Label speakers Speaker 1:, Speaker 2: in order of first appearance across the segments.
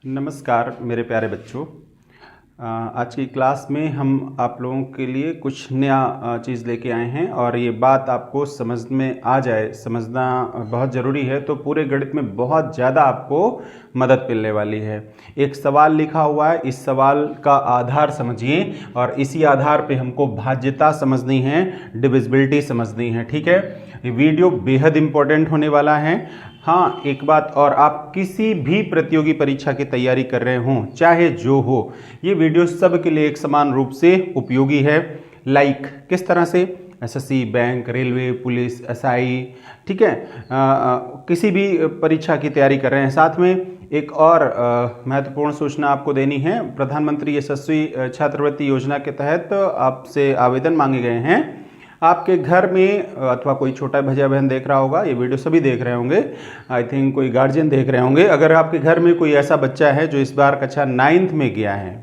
Speaker 1: नमस्कार मेरे प्यारे बच्चों। आज की क्लास में हम आप लोगों के लिए कुछ नया चीज़ लेके आए हैं और ये बात आपको समझ में आ जाए, समझना बहुत ज़रूरी है। तो पूरे गणित में बहुत ज़्यादा आपको मदद मिलने वाली है। एक सवाल लिखा हुआ है, इस सवाल का आधार समझिए और इसी आधार पे हमको भाज्यता समझनी है, डिविजिबिलिटी समझनी है। ठीक है, ये वीडियो बेहद इम्पोर्टेंट होने वाला है। हाँ, एक बात और, आप किसी भी प्रतियोगी परीक्षा की तैयारी कर रहे हों, चाहे जो हो, ये वीडियो सबके लिए एक समान रूप से उपयोगी है। लाइक किस तरह से? SSC, bank, railway, police, SI, ठीक है, किसी भी परीक्षा की तैयारी कर रहे हैं। साथ में एक और महत्वपूर्ण सूचना आपको देनी है। प्रधानमंत्री यशस्वी छात्रवृत्ति योजना के तहत आपसे आवेदन मांगे गए हैं। आपके घर में अथवा कोई छोटा भैया बहन देख रहा होगा, ये वीडियो सभी देख रहे होंगे, आई थिंक कोई गार्जियन देख रहे होंगे। अगर आपके घर में कोई ऐसा बच्चा है जो इस बार कक्षा 9th में गया है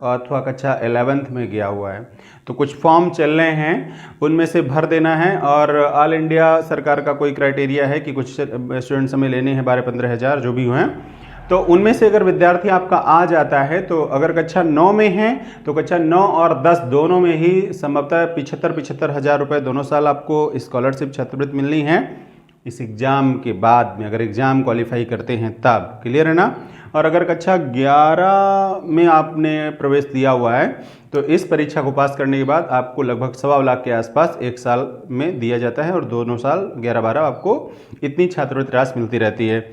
Speaker 1: अथवा कक्षा 11th में गया हुआ है, तो कुछ फॉर्म चल रहे हैं, उनमें से भर देना है। और ऑल इंडिया सरकार का कोई क्राइटेरिया है कि कुछ स्टूडेंट्स हमें लेने हैं, 12-15 हज़ार जो भी हुए हैं, तो उनमें से अगर विद्यार्थी आपका आ जाता है, तो अगर कक्षा 9 में है तो कक्षा 9 और 10 दोनों में ही संभवतः 75-75 हज़ार रुपये दोनों साल आपको स्कॉलरशिप छात्रवृत्ति मिलनी है इस एग्ज़ाम के बाद में, अगर एग्ज़ाम क्वालिफाई करते हैं तब। क्लियर है ना? और अगर कक्षा 11 में आपने प्रवेश दिया हुआ है तो इस परीक्षा को पास करने के बाद आपको लगभग 1.25 लाख के आसपास एक साल में दिया जाता है और दोनों साल 11-12 आपको इतनी छात्रवृत्ति राशि मिलती रहती है।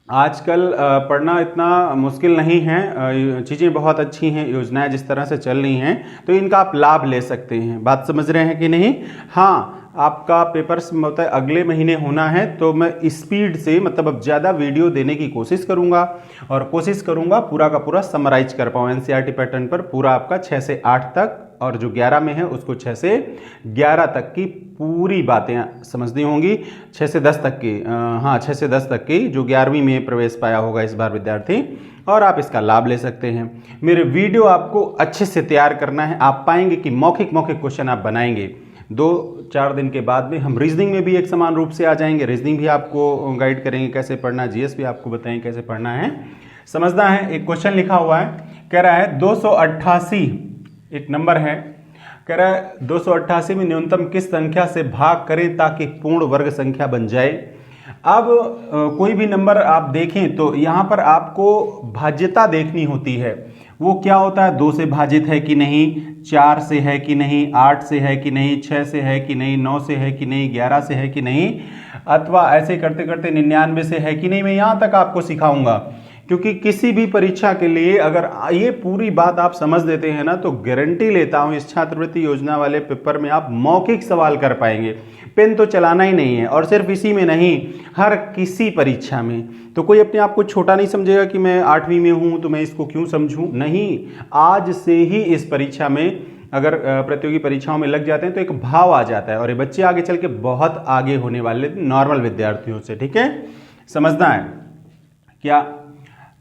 Speaker 1: आजकल पढ़ना इतना मुश्किल नहीं है, चीज़ें बहुत अच्छी हैं, योजनाएं जिस तरह से चल रही हैं, तो इनका आप लाभ ले सकते हैं। बात समझ रहे हैं कि नहीं? हाँ, आपका पेपर संभवतः अगले महीने होना है, तो मैं स्पीड से, मतलब अब ज़्यादा वीडियो देने की कोशिश करूँगा और कोशिश करूँगा पूरा का पूरा समराइज कर पाऊँ एनसीईआरटी पैटर्न पर। पूरा आपका 6 से 8 तक और जो 11 में है उसको 6 से 11 तक की पूरी बातें समझनी होंगी। 6 से 10 तक की, हाँ 6 से 10 तक की, जो 11वीं में प्रवेश पाया होगा इस बार विद्यार्थी, और आप इसका लाभ ले सकते हैं। मेरे वीडियो आपको अच्छे से तैयार करना है। आप पाएंगे कि मौखिक क्वेश्चन आप बनाएंगे। 2-4 दिन के बाद में हम रीजनिंग में भी एक समान रूप से आ जाएंगे। रीजनिंग भी आपको गाइड करेंगे कैसे पढ़ना, जीएस भी आपको बताएंगे कैसे पढ़ना है, समझना है। एक क्वेश्चन लिखा हुआ है, कह रहा है 288 एक नंबर है, कह रहा है 288 में न्यूनतम किस संख्या से भाग करें ताकि पूर्ण वर्ग संख्या बन जाए। अब कोई भी नंबर आप देखें तो यहाँ पर आपको भाज्यता देखनी होती है। वो क्या होता है? 2 से भाजित है कि नहीं, 4 से है कि नहीं, 8 से है कि नहीं, 6 से है कि नहीं, 9 से है कि नहीं, 11 से है कि नहीं, अथवा ऐसे करते करते 99 से है कि नहीं। मैं यहाँ तक आपको सिखाऊंगा, क्योंकि किसी भी परीक्षा के लिए अगर ये पूरी बात आप समझ देते हैं ना, तो गारंटी लेता हूँ इस छात्रवृत्ति योजना वाले पेपर में आप मौखिक सवाल कर पाएंगे। पेन तो चलाना ही नहीं है, और सिर्फ इसी में नहीं, हर किसी परीक्षा में। तो कोई अपने आप को छोटा नहीं समझेगा कि मैं 8वीं में हूँ तो मैं इसको क्यों समझूं। नहीं, आज से ही इस परीक्षा में अगर प्रतियोगी परीक्षाओं में लग जाते हैं तो एक भाव आ जाता है, और ये बच्चे आगे चल के बहुत आगे होने वाले नॉर्मल विद्यार्थियों से। ठीक है, समझना है क्या?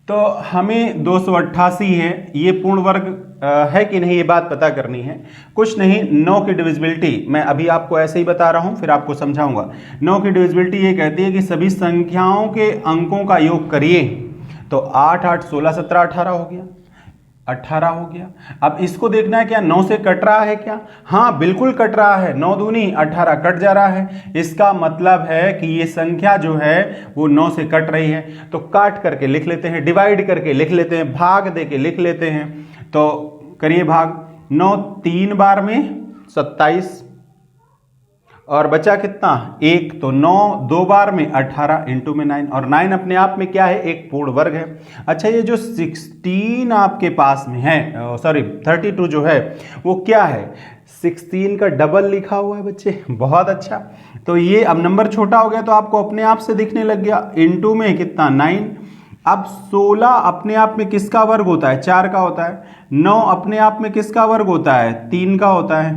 Speaker 1: तो हमें 288 है, ये पूर्ण वर्ग है कि नहीं, ये बात पता करनी है। कुछ नहीं, 9 की डिविजिबिलिटी मैं अभी आपको ऐसे ही बता रहा हूं, फिर आपको समझाऊंगा। 9 की डिविजिबिलिटी ये कहती है कि सभी संख्याओं के अंकों का योग करिए, तो 8 8 16 17 18 हो गया, 18 हो गया। अब इसको देखना है क्या 9 से कट रहा है क्या? हाँ बिल्कुल कट रहा है, 9 दूनी 18 कट जा रहा है। इसका मतलब है कि ये संख्या जो है वो 9 से कट रही है। तो काट करके लिख लेते हैं, डिवाइड करके लिख लेते हैं, भाग दे के लिख लेते हैं। तो करिए भाग, 9 3 बार में 27, और बचा कितना? 1। तो 9 2 बार में 18 इंटू में 9, और 9 अपने आप में क्या है? एक पूर्ण वर्ग है। अच्छा, ये जो 16 आपके पास में है, सॉरी 32 जो है वो क्या है? 16 का डबल लिखा हुआ है बच्चे। बहुत अच्छा, तो ये अब नंबर छोटा हो गया तो आपको अपने आप से दिखने लग गया। इंटू में कितना? 9। अब 16 अपने आप में किसका वर्ग होता है? 4 का होता है। 9 अपने आप में किसका वर्ग होता है? 3 का होता है।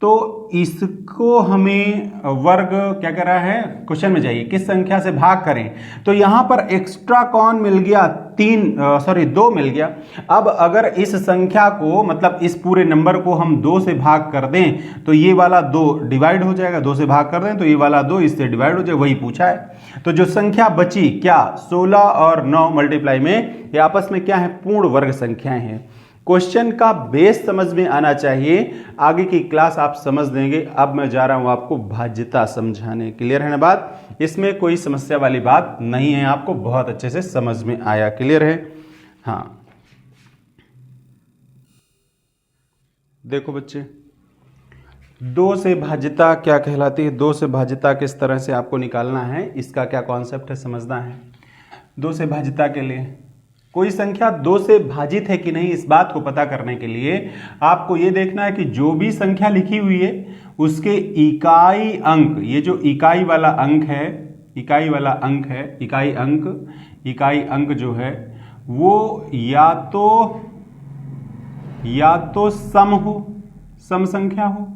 Speaker 1: तो इसको हमें वर्ग क्या कर रहा है, क्वेश्चन में जाइए, किस संख्या से भाग करें। तो यहां पर एक्स्ट्रा कौन मिल गया, 2 मिल गया। अब अगर इस संख्या को, मतलब इस पूरे नंबर को हम 2 से भाग कर दें तो ये वाला 2 डिवाइड हो जाएगा, 2 से भाग कर दें तो ये वाला 2 इससे डिवाइड हो जाएगा, वही पूछा है। तो जो संख्या बची क्या, 16 और 9 मल्टीप्लाई में, ये आपस में क्या है, पूर्ण वर्ग संख्याएं हैं। क्वेश्चन का बेस समझ में आना चाहिए, आगे की क्लास आप समझ देंगे। अब मैं जा रहा हूं आपको भाज्यता समझाने। क्लियर है ना बात, इसमें कोई समस्या वाली बात नहीं है, आपको बहुत अच्छे से समझ में आया। क्लियर है, हाँ। देखो बच्चे, 2 से भाज्यता क्या कहलाती है, 2 से भाज्यता किस तरह से आपको निकालना है, इसका क्या कॉन्सेप्ट है समझना है। 2 से भाज्यता के लिए कोई संख्या 2 से भाजित है कि नहीं, इस बात को पता करने के लिए आपको यह देखना है कि जो भी संख्या लिखी हुई है उसके इकाई अंक, ये जो इकाई वाला अंक है, इकाई वाला अंक है, इकाई अंक जो है वो या तो सम हो, सम संख्या हो,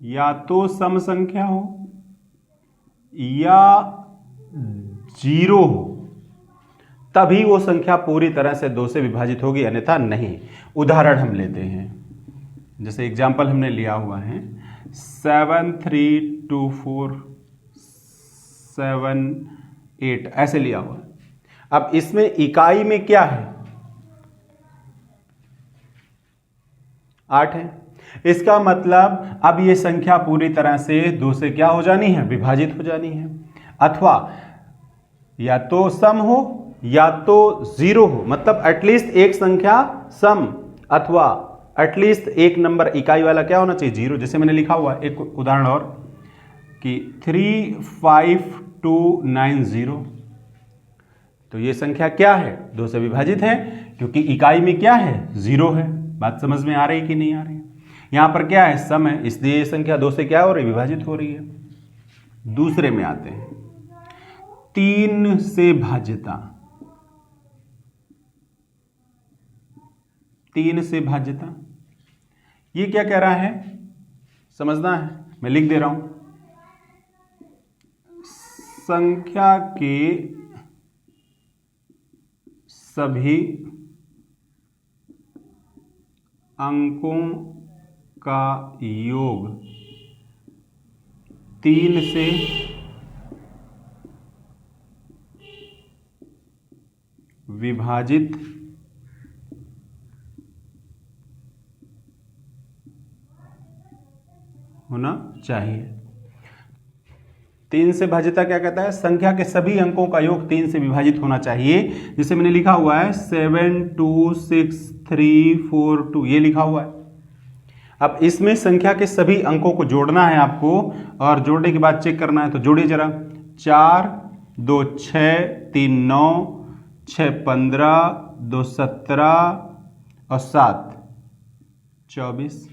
Speaker 1: या तो सम संख्या हो या 0 हो, तभी वो संख्या पूरी तरह से 2 से विभाजित होगी, अन्यथा नहीं। उदाहरण हम लेते हैं, जैसे एग्जाम्पल हमने लिया हुआ है 7 3 2 4 7 8 ऐसे लिया हुआ है। अब इसमें इकाई में क्या है, 8 है। इसका मतलब अब ये संख्या पूरी तरह से 2 से क्या हो जानी है, विभाजित हो जानी है। अथवा या तो सम हो या तो 0 हो, मतलब एटलीस्ट एक संख्या सम अथवा एटलीस्ट एक नंबर इकाई वाला क्या होना चाहिए, 0। जैसे मैंने लिखा हुआ एक उदाहरण और कि 3 5 2 9 0, तो ये संख्या क्या है, 2 से विभाजित है, क्योंकि इकाई में क्या है, 0 है। बात समझ में आ रही कि नहीं आ रही है। यहां पर क्या है, सम है, इसलिए ये संख्या 2 से क्या हो रही है, विभाजित हो रही है। दूसरे में आते हैं, 3 से भाज्यता, 3 से भाज्यता, ये क्या कह रहा है समझना है, मैं लिख दे रहा हूं। संख्या के सभी अंकों का योग 3 से विभाजित होना चाहिए। 3 से भाज्यता क्या कहता है, संख्या के सभी अंकों का योग 3 से विभाजित होना चाहिए। जैसे मैंने लिखा हुआ है 7 2 6 3 4 2, ये लिखा हुआ है। अब इसमें संख्या के सभी अंकों को जोड़ना है आपको, और जोड़ने के बाद चेक करना है, तो जोड़िए जरा। 4 2 6 3 9 6 15 2 17 और 7 24,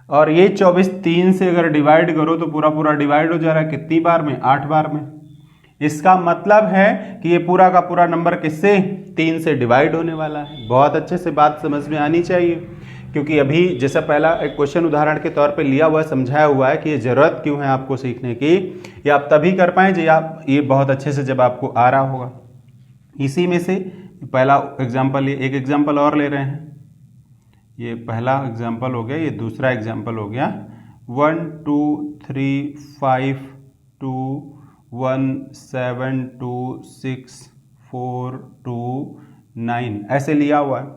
Speaker 1: और ये 24 3 से अगर डिवाइड करो तो पूरा पूरा डिवाइड हो जा रहा है, कितनी बार में, 8 बार में। इसका मतलब है कि ये पूरा का पूरा नंबर किससे, 3 से डिवाइड होने वाला है। बहुत अच्छे से बात समझ में आनी चाहिए, क्योंकि अभी जैसा पहला एक क्वेश्चन उदाहरण के तौर पे लिया हुआ है, समझाया हुआ है कि ये जरूरत क्यों है आपको सीखने की, ये आप तभी कर पाए जब आप ये बहुत अच्छे से जब आपको आ रहा होगा। इसी में से पहला एग्जाम्पल, ये एक एग्जाम्पल और ले रहे हैं, ये पहला एग्जाम्पल हो गया, ये दूसरा एग्जाम्पल हो गया। 1 2 3 5 2 1 7 2 6 4 2 9 ऐसे लिया हुआ है।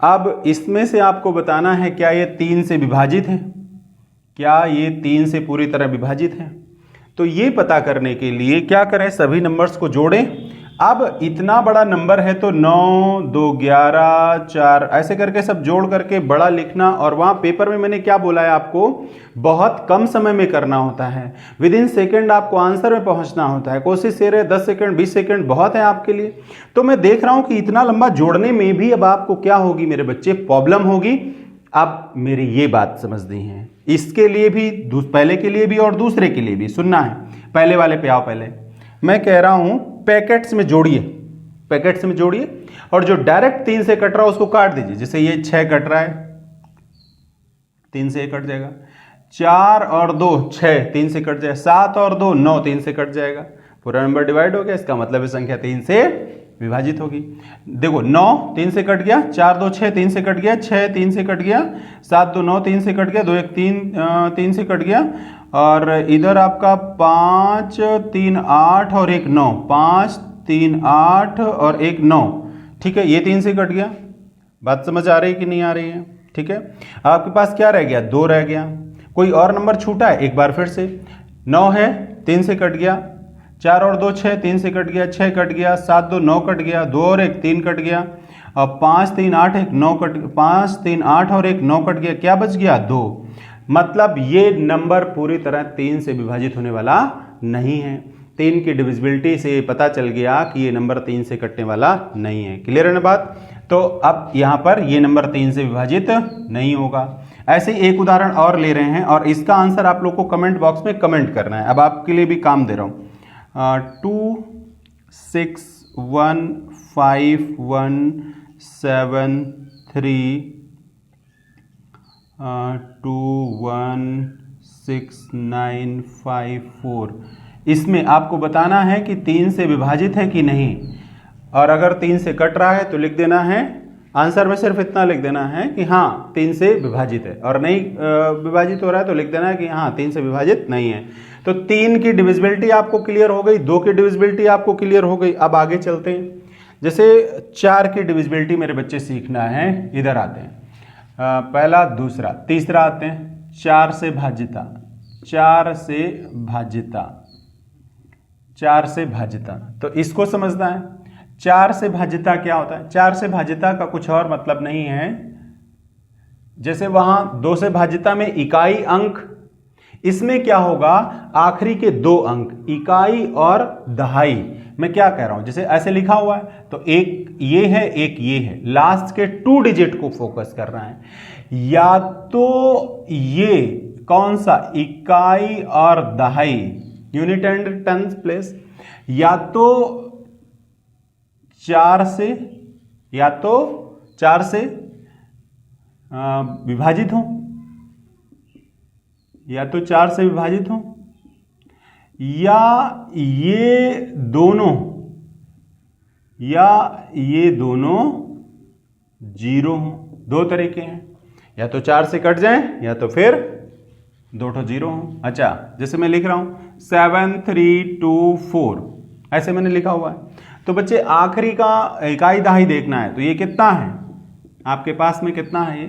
Speaker 1: अब इसमें से आपको बताना है क्या ये 3 से विभाजित है, क्या ये 3 से पूरी तरह विभाजित है। तो ये पता करने के लिए क्या करें, सभी नंबर्स को जोड़ें। अब इतना बड़ा नंबर है तो 9 2 11 4 ऐसे करके सब जोड़ करके बड़ा लिखना, और वहां पेपर में मैंने क्या बोला है आपको, बहुत कम समय में करना होता है, विद इन सेकेंड आपको आंसर में पहुंचना होता है। कोशिश ये रहे 10 सेकेंड 20 सेकेंड बहुत है आपके लिए। तो मैं देख रहा हूं कि इतना लंबा जोड़ने में भी अब आपको क्या होगी मेरे बच्चे, प्रॉब्लम होगी। अब मेरी ये बात समझनी है, इसके लिए भी, पहले के लिए भी और दूसरे के लिए भी सुनना है। पहले वाले पे आओ। पहले मैं कह रहा हूं पैकेट्स में जोड़िए, पैकेट्स में जोड़िए, और जो डायरेक्ट 3 से कट रहा है उसको काट दीजिए। जैसे ये 6 कट रहा है, 3 से 1 कट जाएगा। 4 और 2 6, 3 से कट जाएगा। 7 और 2 9, 3 से कट जाएगा। पूरा नंबर डिवाइड हो गया, इसका मतलब है संख्या 3 से विभाजित होगी। देखो 9 3 से कट गया, 4 2 6 3 से कट गया, 6 3 से कट गया, 7 2 9 3 से कट गया, 2 1 3 से कट गया, और इधर आपका 5 3 8 और 1 9, 5 3 8 और 1 9, ठीक है, ये 3 से कट गया। बात समझ आ रही है कि नहीं आ रही है? ठीक है, आपके पास क्या रह गया? 2 रह गया। कोई और नंबर छूटा है? एक बार फिर से 9 है, 3 से कट गया, 4 और 2 6, 3 से कट गया, 6 कट गया, 7 2 9 कट गया, 2 और 1 3 कट गया, और 5 3 8 1 9 कट, 5 3 8 और 1 9 कट गया, क्या बच गया? 2। मतलब ये नंबर पूरी तरह 3 से विभाजित होने वाला नहीं है। 3 की डिविजिबिलिटी से पता चल गया कि ये नंबर 3 से कटने वाला नहीं है। क्लियर है ना बात? तो अब यहाँ पर ये नंबर 3 से विभाजित नहीं होगा। ऐसे ही एक उदाहरण और ले रहे हैं, और इसका आंसर आप लोग को कमेंट बॉक्स में कमेंट करना है। अब आपके लिए भी काम दे रहा हूँ। 2 6 1 5 1 7 3 2 1 6 9 5 4। इसमें आपको बताना है कि 3 से विभाजित है कि नहीं, और अगर 3 से कट रहा है तो लिख देना है, आंसर में सिर्फ इतना लिख देना है कि हाँ 3 से विभाजित है, और नहीं विभाजित हो रहा है तो लिख देना है कि हाँ 3 से विभाजित नहीं है। तो 3 की डिविजिबिलिटी आपको क्लियर हो गई, 2 की डिविजिबिलिटी आपको क्लियर हो गई। अब आगे चलते हैं। जैसे 4 की डिविजिबिलिटी मेरे बच्चे सीखना है, इधर आते हैं। पहला, दूसरा, तीसरा आते हैं। 4 से भाज्यता, 4 से भाज्यता, 4 से भाज्यता, तो इसको समझना है। 4 से भाज्यता क्या होता है? 4 से भाज्यता का कुछ और मतलब नहीं है, जैसे वहां 2 से भाज्यता में इकाई अंक, इसमें क्या होगा? आखिरी के 2 अंक, इकाई और दहाई। मैं क्या कह रहा हूं, जैसे ऐसे लिखा हुआ है तो एक ये है, एक ये है, लास्ट के 2 डिजिट को फोकस कर रहा है। या तो ये कौन सा? इकाई और दहाई, यूनिट एंड टेंथ प्लेस, या तो 4 से, या तो 4 से विभाजित हो, या तो 4 से विभाजित हो, या ये दोनों, या ये दोनों 0 हो। 2 तरीके हैं, या तो 4 से कट जाए, या तो फिर 2 ठो 0 हो। अच्छा, जैसे मैं लिख रहा हूं 7 3 2 4, ऐसे मैंने लिखा हुआ है। तो बच्चे आखिरी का इकाई दहाई देखना है, तो ये कितना है आपके पास में? कितना है ये?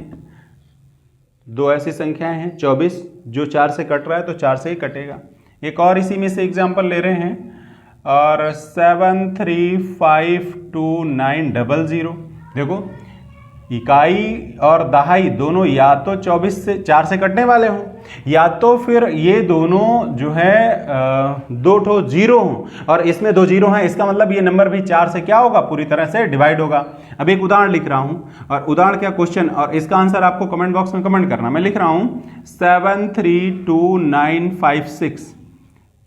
Speaker 1: 2 ऐसी संख्याएं हैं, 24, जो 4 से कट रहा है तो 4 से ही कटेगा। एक और इसी में से एग्जांपल ले रहे हैं, और 7 3 5 2 9 0 0। देखो इकाई और दहाई दोनों या तो 24 से 4 से कटने वाले हों, या तो फिर ये दोनों जो है 2 ठो 0 हों, और इसमें 2 0 हैं, इसका मतलब ये नंबर भी 4 से क्या होगा? पूरी तरह से डिवाइड होगा। अब एक उदाहरण लिख रहा हूं, और उदाहरण क्या क्वेश्चन, और इसका आंसर आपको कमेंट बॉक्स में कमेंट करना। मैं लिख रहा हूं 7 3 2 9 5 6,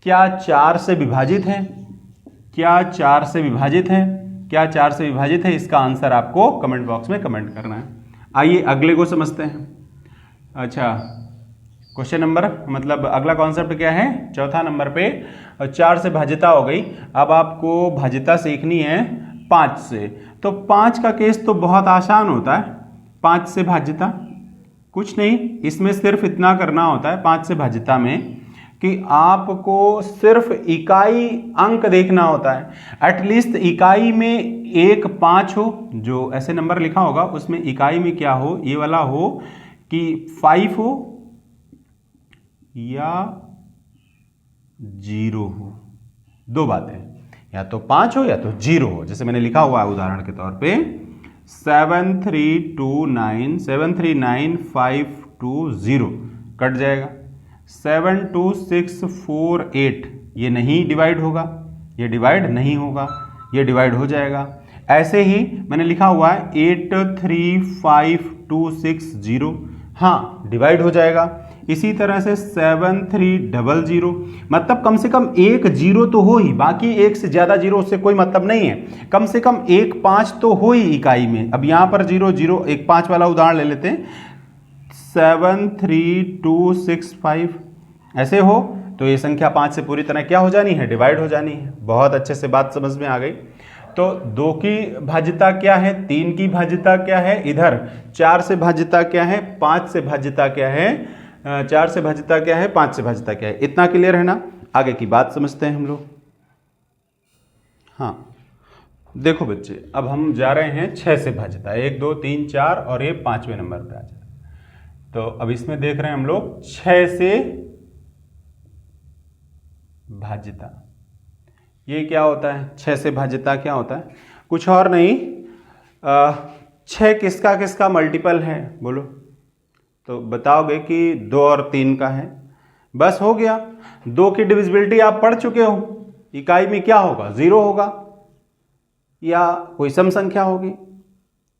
Speaker 1: क्या 4 से विभाजित है? क्या 4 से विभाजित है? क्या 4 से विभाजित है? इसका आंसर आपको कमेंट बॉक्स में कमेंट करना है। आइए अगले को समझते हैं। अच्छा, क्वेश्चन नंबर, मतलब अगला कॉन्सेप्ट क्या है? चौथा नंबर पे 4 से भाज्यता हो गई। अब आपको भाज्यता सीखनी है 5 से। तो 5 का केस तो बहुत आसान होता है। 5 से भाज्यता कुछ नहीं, इसमें सिर्फ इतना करना होता है 5 से भाज्यता में कि आपको सिर्फ इकाई अंक देखना होता है। एटलीस्ट इकाई में 1 5 हो, जो ऐसे नंबर लिखा होगा उसमें इकाई में क्या हो? ये वाला हो कि 5 हो या 0 हो। 2 बातें, या तो 5 हो या तो 0 हो। जैसे मैंने लिखा हुआ है उदाहरण के तौर पे 7 3 2 9 7 3 9 5 2 0, कट जाएगा। 7 2 6 4 8, ये नहीं डिवाइड होगा, ये डिवाइड नहीं होगा, ये डिवाइड हो जाएगा। ऐसे ही मैंने लिखा हुआ है 8 3 5 2 6 0, हाँ डिवाइड हो जाएगा। इसी तरह से 7 3 0 0, मतलब कम से कम 1 0 तो हो ही, बाकी 1 से ज़्यादा 0 उससे कोई मतलब नहीं है। कम से कम 1 5 तो हो ही इकाई में। अब यहाँ पर 0 0 1 5 वाला उदाहरण ले लेते हैं। 73265 ऐसे हो तो ये संख्या 5 से पूरी तरह क्या हो जानी है, डिवाइड हो जानी है। बहुत अच्छे से बात समझ में आ गई। तो 2 की भाज्यता क्या है, 3 की भाज्यता क्या है, इधर 4 से भाज्यता क्या है, 5 से भाज्यता क्या है, 4 से भाज्यता क्या है, 5 से भाज्यता क्या है। इतना क्लियर है ना। आगे की बात समझते हैं हम लोग। हाँ देखो बच्चे, अब हम जा रहे हैं 6 से भाज्यता, 1 2 3 4 और ये 5वें नंबर पे आ जाए। तो अब इसमें देख रहे हैं हम लोग 6 से भाज्यता। ये क्या होता है, 6 से भाज्यता क्या होता है, कुछ और नहीं, 6 किसका किसका मल्टीपल है बोलो। तो बताओगे कि 2 और 3 का है, बस हो गया। 2 की डिविजिबिलिटी आप पढ़ चुके हो, इकाई में क्या होगा, 0 होगा या कोई सम संख्या होगी।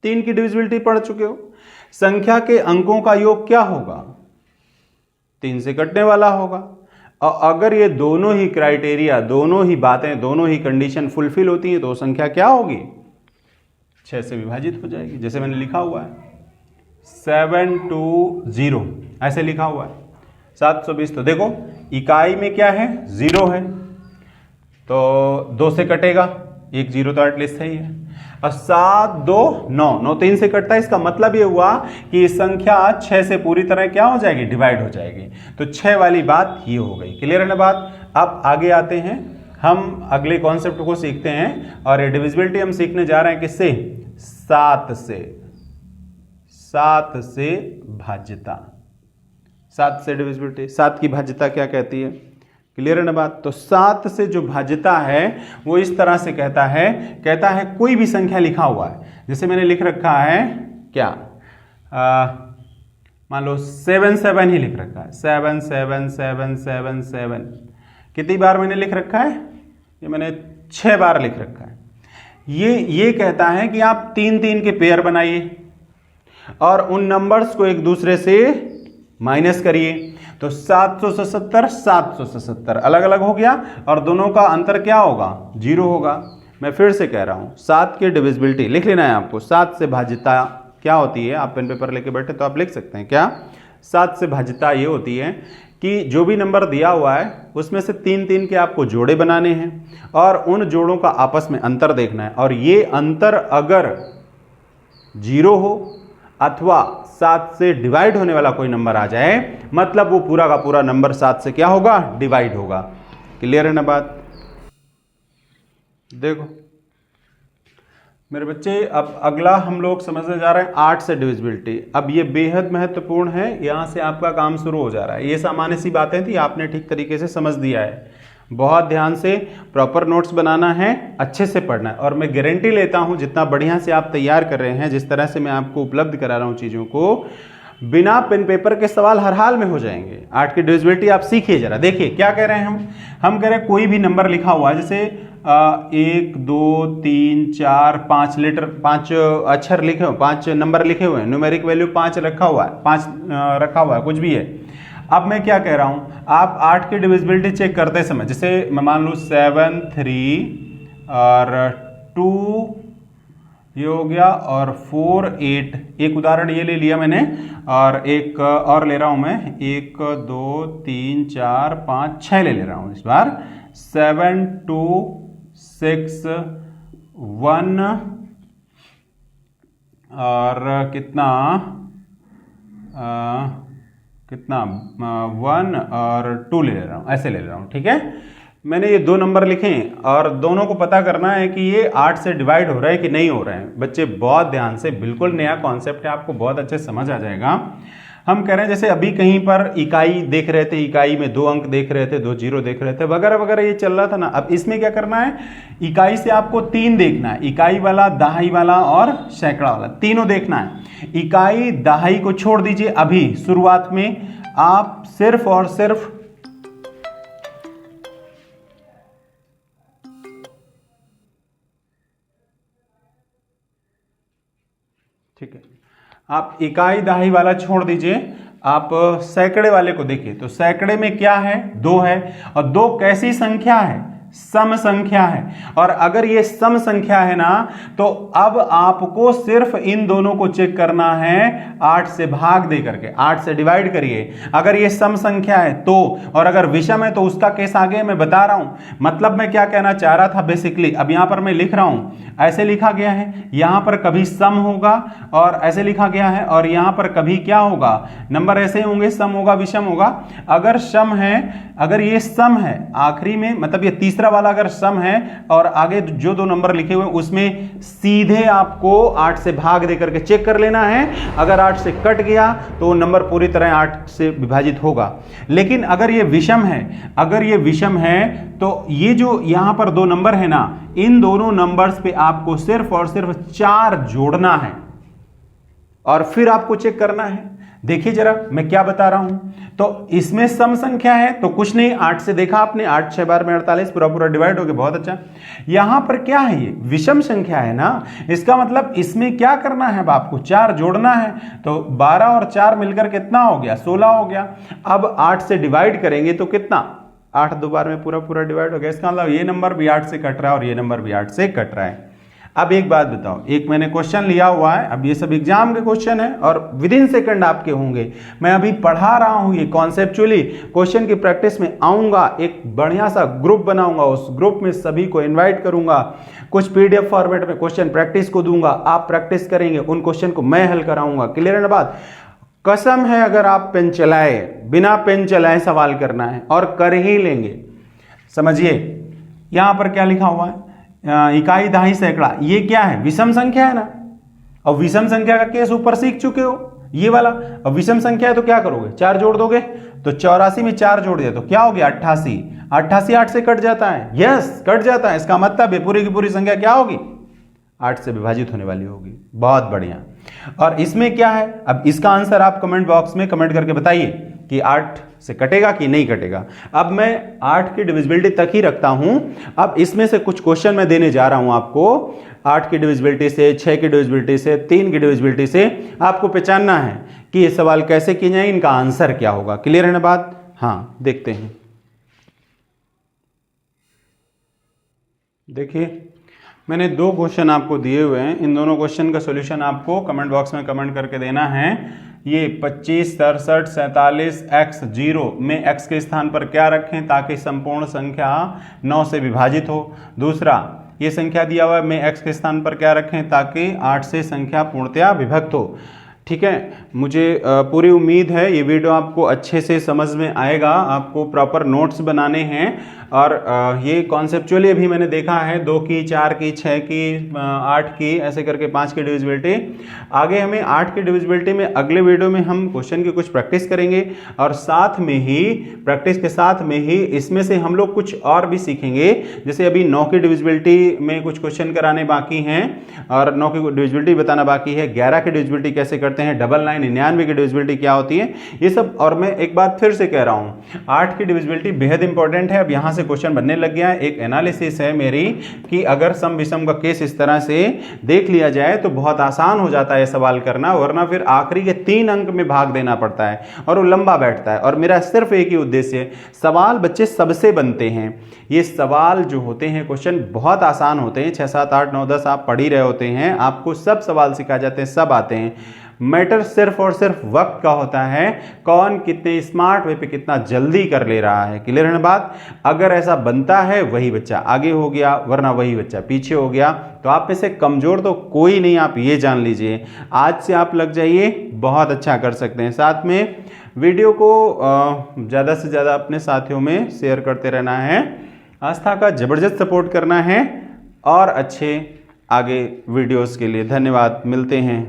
Speaker 1: 3 की डिविजिबिलिटी पढ़ चुके हो, संख्या के अंकों का योग क्या होगा, 3 से कटने वाला होगा। और अगर ये दोनों ही क्राइटेरिया, दोनों ही बातें, दोनों ही कंडीशन फुलफिल होती हैं तो संख्या क्या होगी, 6 से विभाजित हो जाएगी। जैसे मैंने लिखा हुआ है 720 ऐसे लिखा हुआ है 720। तो देखो इकाई में क्या है, 0 है, तो 2 से कटेगा, 1 0 तो एटलीस्ट सही है। और 7 2 9 9 3 से कटता है। इसका मतलब ये हुआ कि ये संख्या 6 से पूरी तरह क्या हो जाएगी, डिवाइड हो जाएगी। तो 6 वाली बात ये हो गई। क्लियर है ना बात। अब आगे आते हैं, हम अगले कॉन्सेप्ट को सीखते हैं और ये डिविजिबिलिटी हम सीखने जा रहे हैं किससे, 7 से। 7 से भाज्यता, 7 से डिविजिबिलिटी, 7 की भाज्यता क्या कहती है, क्लियर है ना बात। तो 7 से जो भाज्यता है वो इस तरह से कहता है कोई भी संख्या लिखा हुआ है, जैसे मैंने लिख रखा है क्या, मान लो 7 7 ही लिख रखा है, 7 7 7 7 7। कितनी बार मैंने लिख रखा है, ये मैंने 6 बार लिख रखा है। ये कहता है कि आप 3 3 के पेयर बनाइए और उन नंबर्स को एक दूसरे से माइनस करिए। तो 770 770 अलग अलग हो गया और दोनों का अंतर क्या होगा, 0 होगा। मैं फिर से कह रहा हूं, 7 की डिविजिबिलिटी लिख लेना है आपको। 7 से भाज्यता क्या होती है, आप पेन पेपर लेके बैठे तो आप लिख सकते हैं क्या। 7 से भाज्यता ये होती है कि जो भी नंबर दिया हुआ है उसमें से 3 3 के आपको जोड़े बनाने हैं और उन जोड़ों का आपस में अंतर देखना है। और ये अंतर अगर 0 हो अथवा 7 से डिवाइड होने वाला कोई नंबर आ जाए, मतलब वो पूरा का पूरा नंबर 7 से क्या होगा, डिवाइड होगा। क्लियर है ना बात। देखो मेरे बच्चे, अब अगला हम लोग समझने जा रहे हैं 8 से डिविजिबिलिटी। अब ये बेहद महत्वपूर्ण है, यहां से आपका काम शुरू हो जा रहा है। ये सामान्य सी बातें थी, आपने ठीक तरीके से समझ दिया है। बहुत ध्यान से प्रॉपर नोट्स बनाना है, अच्छे से पढ़ना है। और मैं गारंटी लेता हूं जितना बढ़िया से आप तैयार कर रहे हैं, जिस तरह से मैं आपको उपलब्ध करा रहा हूं चीज़ों को, बिना पेन पेपर के सवाल हर हाल में हो जाएंगे। 8 की डिविजिबिलिटी आप सीखिए जरा। देखिए क्या कह रहे हैं हम कह रहे हैं कोई भी नंबर लिखा हुआ है, जैसे 1 2 3 4 5 लेटर, 5 अक्षर लिखे हुए, 5 नंबर लिखे हुए हैं, न्यूमेरिक वैल्यू 5 रखा हुआ है, 5 रखा हुआ है, कुछ भी है। अब मैं क्या कह रहा हूं, आप 8 की डिविजिबिलिटी चेक करते समय, जैसे मैं मान लूँ 7 3 और 2 ये हो गया और 4 8, एक उदाहरण ये ले लिया मैंने और एक और ले रहा हूं मैं, 1 2 3 4 5 6 ले रहा हूं इस बार। 7 2 6 1 और कितना 1 और 2 ले रहा हूं, ऐसे ले रहा हूं। ठीक है, मैंने ये 2 नंबर लिखे और दोनों को पता करना है कि ये 8 से डिवाइड हो रहा है कि नहीं हो रहा है। बच्चे बहुत ध्यान से, बिल्कुल नया कॉन्सेप्ट है, आपको बहुत अच्छे समझ आ जाएगा। हम कह रहे हैं जैसे अभी कहीं पर इकाई देख रहे थे, इकाई में 2 अंक देख रहे थे, 2 0 देख रहे थे, वगैरह वगैरह ये चल रहा था ना। अब इसमें क्या करना है, इकाई से आपको 3 देखना है, इकाई वाला, दहाई वाला और सैकड़ा वाला, तीनों देखना है। इकाई दहाई को छोड़ दीजिए, अभी शुरुआत में आप सिर्फ और सिर्फ ठीक है, आप इकाई दहाई वाला छोड़ दीजिए, आप सैकड़े वाले को देखिए। तो सैकड़े में क्या है, 2 है और 2 कैसी संख्या है, सम संख्या है। और अगर ये सम संख्या है ना, तो अब आपको सिर्फ इन दोनों को चेक करना है 8 से भाग दे करके, 8 से डिवाइड करिए। अगर ये सम संख्या है तो, और अगर विषम है तो उसका केस आगे मैं बता रहा हूं। मतलब मैं क्या कहना चाह रहा था बेसिकली, अब यहां पर मैं लिख रहा हूं, ऐसे लिखा गया है, यहां पर कभी सम होगा और ऐसे लिखा गया है, और यहां पर कभी क्या होगा, नंबर ऐसे होंगे, सम होगा विषम होगा। अगर सम है, अगर ये सम है आखिरी में, मतलब ये तीसरा वाला अगर सम है और आगे जो दो नंबर लिखे हुए उसमें सीधे आपको 8 से भाग दे करके चेक कर लेना है। अगर 8 से कट गया तो नंबर पूरी तरह 8 से विभाजित होगा। लेकिन अगर ये विषम है, अगर ये विषम है तो ये जो यहां पर दो नंबर है ना, इन दोनों नंबर्स पे आपको सिर्फ और सिर्फ 4 जोड़ना है और फिर आपको चेक करना है। देखिए जरा मैं क्या बता रहा हूं। तो इसमें सम संख्या है तो कुछ नहीं, 8 से देखा आपने, 8 6 बार में 48, पूरा पूरा डिवाइड हो गया, बहुत अच्छा। यहां पर क्या है, ये विषम संख्या है ना, इसका मतलब इसमें क्या करना है, अब आपको 4 जोड़ना है। तो 12 और 4 मिलकर कितना हो गया, 16 हो गया। अब 8 से डिवाइड करेंगे तो कितना, 8 दो बार में पूरा पूरा डिवाइड हो गया। इसका मतलब ये नंबर भी 8 से कट रहा है और ये नंबर भी 8 से कट रहा है। अब एक बात बताओ, एक मैंने क्वेश्चन लिया हुआ है, अब ये सब एग्जाम के क्वेश्चन है और विद इन सेकंड आपके होंगे। मैं अभी पढ़ा रहा हूं, ये कॉन्सेप्चुअली क्वेश्चन की प्रैक्टिस में आऊंगा, एक बढ़िया सा ग्रुप बनाऊंगा, उस ग्रुप में सभी को इन्वाइट करूंगा, कुछ पीडीएफ फॉर्मेट में क्वेश्चन प्रैक्टिस को दूंगा, आप प्रैक्टिस करेंगे, उन क्वेश्चन को मैं हल कराऊंगा। क्लियर है ना बात। कसम है अगर आप पेन चलाए, बिना पेन चलाए सवाल करना है और कर ही लेंगे। समझिए यहां पर क्या लिखा हुआ है, इकाई दहाई सैकड़ा, ये क्या है, विषम संख्या है ना, और विषम संख्या का केस ऊपर सीख चुके हो ये वाला। अब विषम संख्या है तो क्या करोगे, 4 जोड़ दोगे, तो 84 में 4 जोड़ दिया तो क्या हो गया, 88। 88 8 से कट जाता है, यस कट जाता है। इसका मतलब है पूरी की पूरी संख्या क्या होगी, 8 से विभाजित होने वाली होगी। बहुत बढ़िया। और इसमें क्या है, अब इसका आंसर आप कमेंट बॉक्स में कमेंट करके बताइए कि 8 से कटेगा कि नहीं कटेगा। अब मैं 8 की डिविजिबिलिटी तक ही रखता हूं। अब इसमें से कुछ क्वेश्चन मैं देने जा रहा हूं आपको, 8 की डिविजिबिलिटी से, 6 की डिविजिबिलिटी से, 3 की डिविजिबिलिटी से। आपको पहचानना है कि ये सवाल कैसे किए जाए, इनका आंसर क्या होगा। क्लियर है ना बात। हाँ देखते हैं, देखिए मैंने 2 क्वेश्चन आपको दिए हुए हैं, इन दोनों क्वेश्चन का सॉल्यूशन आपको कमेंट बॉक्स में कमेंट करके देना है। ये 25 67 47 x 0 में x के स्थान पर क्या रखें ताकि संपूर्ण संख्या 9 से विभाजित हो। दूसरा, ये संख्या दिया हुआ है में x के स्थान पर क्या रखें ताकि 8 से संख्या पूर्णतया विभक्त हो। ठीक है, मुझे पूरी उम्मीद है ये वीडियो आपको अच्छे से समझ में आएगा। आपको प्रॉपर नोट्स बनाने हैं और ये कॉन्सेप्चुअली अभी मैंने देखा है 2 की, 4 की, 6 की, 8 की, ऐसे करके 5 की डिविजिबिलिटी। आगे हमें 8 की डिविजिबिलिटी में अगले वीडियो में हम क्वेश्चन की कुछ प्रैक्टिस करेंगे और साथ में ही प्रैक्टिस के साथ में ही इसमें से हम लोग कुछ और भी सीखेंगे। जैसे अभी 9 की डिविजिबिलिटी में कुछ क्वेश्चन कराने बाकी हैं और 9 की डिविजिबिलिटी बताना बाकी है। 11 की डिविजिबिलिटी कैसे करते हैं, 99, 99 की डिविजिबिलिटी क्या होती है, ये सब। और मैं एक बात फिर से कह रहा हूं, 8 की डिविजिबिलिटी बेहद इंपॉर्टेंट है। अब यहां से क्वेश्चन बनने लग गया है। एक एनालिसिस है मेरी कि अगर सम विषम का केस इस तरह से देख लिया जाए तो बहुत आसान हो जाता है सवाल करना, वरना फिर आखिरी के 3 अंक में भाग देना पड़ता है और वो लंबा बैठता है। और मेरा सिर्फ एक ही उद्देश्य है, सवाल बच्चे सबसे बनते हैं। ये सवाल जो होते हैं क्वेश्चन बहुत आसान होते हैं, 6 7 8 9 10 आप पढ़ ही रहे होते हैं, आपको सब सवाल सिखाए जाते हैं, सब आते हैं। मैटर सिर्फ और सिर्फ वक्त का होता है, कौन कितने स्मार्ट वे पे कितना जल्दी कर ले रहा है। क्लियर है ना बात। अगर ऐसा बनता है वही बच्चा आगे हो गया, वरना वही बच्चा पीछे हो गया। तो आप में से कमजोर तो कोई नहीं, आप ये जान लीजिए। आज से आप लग जाइए, बहुत अच्छा कर सकते हैं। साथ में वीडियो को ज़्यादा से ज़्यादा अपने साथियों में शेयर करते रहना है, आस्था का ज़बरदस्त सपोर्ट करना है और अच्छे आगे वीडियोस के लिए धन्यवाद। मिलते हैं।